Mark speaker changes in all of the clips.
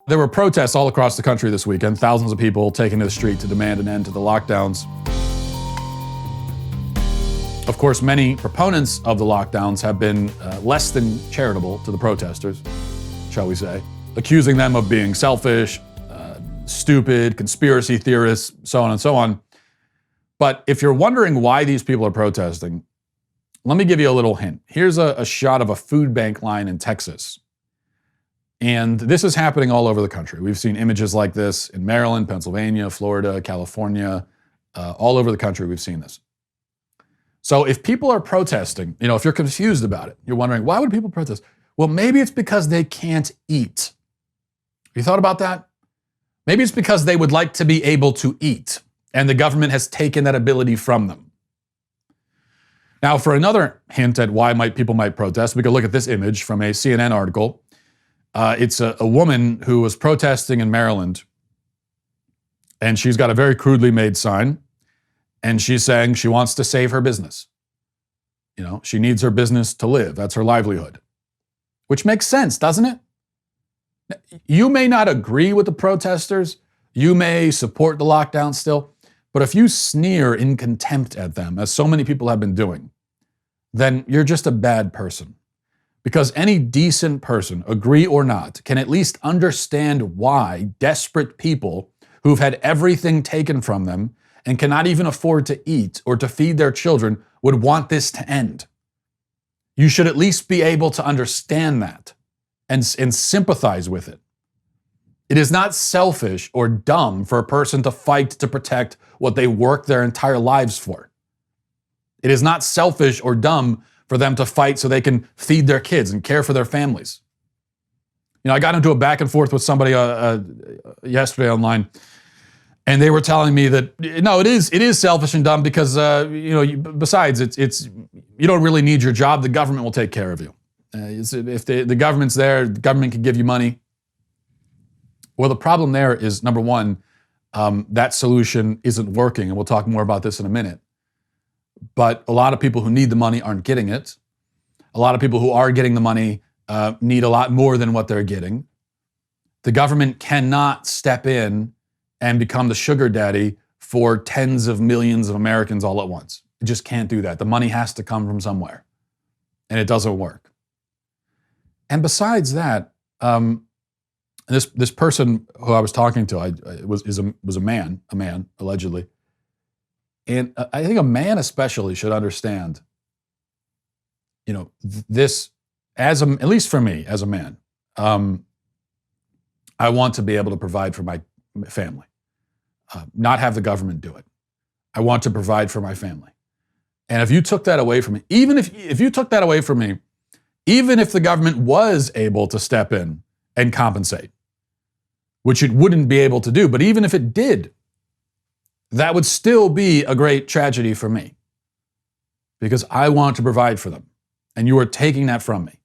Speaker 1: There were protests all across the country this weekend, thousands of people taking to the street to demand an end to the lockdowns. Of course, many proponents of the lockdowns have been less than charitable to the protesters, shall we say, accusing them of being selfish, stupid, conspiracy theorists, so on and so on. But if you're wondering why these people are protesting, let me give you a little hint. Here's a shot of a food bank line in Texas. And this is happening all over the country. We've seen images like this in Maryland, Pennsylvania, Florida, California, all over the country we've seen this. So if people are protesting, if you're confused about it, you're wondering, why would people protest? Well, maybe it's because they can't eat. Have you thought about that? Maybe it's because they would like to be able to eat, and the government has taken that ability from them. Now, for another hint at why people might protest, we could look at this image from a CNN article. It's a woman who was protesting in Maryland, and she's got a very crudely made sign, and she's saying she wants to save her business. She needs her business to live. That's her livelihood, which makes sense, doesn't it? You may not agree with the protesters. You may support the lockdown still, but if you sneer in contempt at them, as so many people have been doing, then you're just a bad person. Because any decent person, agree or not, can at least understand why desperate people who've had everything taken from them and cannot even afford to eat or to feed their children would want this to end. You should at least be able to understand that and sympathize with it. It is not selfish or dumb for a person to fight to protect what they worked their entire lives for. It is not selfish or dumb for them to fight so they can feed their kids and care for their families. I got into a back and forth with somebody yesterday online, and they were telling me that no, it is selfish and dumb because besides it's you don't really need your job. The government will take care of you. If the government's there, the government can give you money. Well, the problem there is, number one, that solution isn't working, and we'll talk more about this in a minute. But a lot of people who need the money aren't getting it. A lot of people who are getting the money need a lot more than what they're getting. The government cannot step in and become the sugar daddy for tens of millions of Americans all at once. It just can't do that. The money has to come from somewhere, and it doesn't work. And besides that, this person who I was talking to was a man allegedly. And I think a man especially should understand, this at least for me as a man, I want to be able to provide for my family, not have the government do it. I want to provide for my family. And if you took that away from me, even if you took that away from me, even if the government was able to step in and compensate, which it wouldn't be able to do, but even if it did, that would still be a great tragedy for me because I want to provide for them, and you are taking that from me.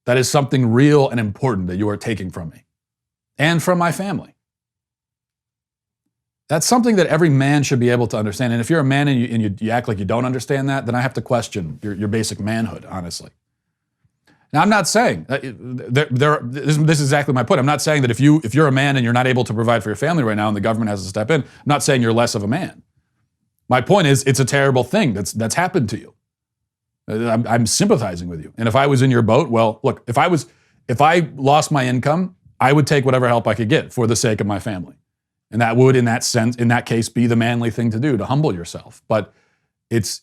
Speaker 1: That is something real and important that you are taking from me and from my family. That's something that every man should be able to understand. And if you're a man and you act like you don't understand that, then I have to question your basic manhood, honestly. Now, I'm not saying, this is exactly my point. I'm not saying that if you're a man and you're not able to provide for your family right now and the government has to step in, I'm not saying you're less of a man. My point is, it's a terrible thing that's happened to you. I'm sympathizing with you. And if I was in your boat, well, look, if I lost my income, I would take whatever help I could get for the sake of my family. And that would, in that case, be the manly thing to do, to humble yourself. But it's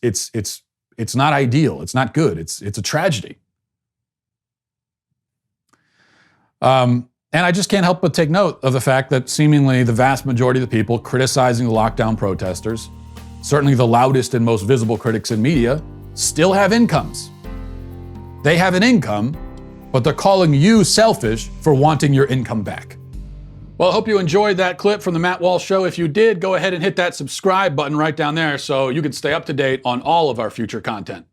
Speaker 1: not ideal. It's not good. It's a tragedy. And I just can't help but take note of the fact that seemingly the vast majority of the people criticizing the lockdown protesters, certainly the loudest and most visible critics in media, still have incomes. They have an income, but they're calling you selfish for wanting your income back. Well, I hope you enjoyed that clip from the Matt Walsh Show. If you did, go ahead and hit that subscribe button right down there so you can stay up to date on all of our future content.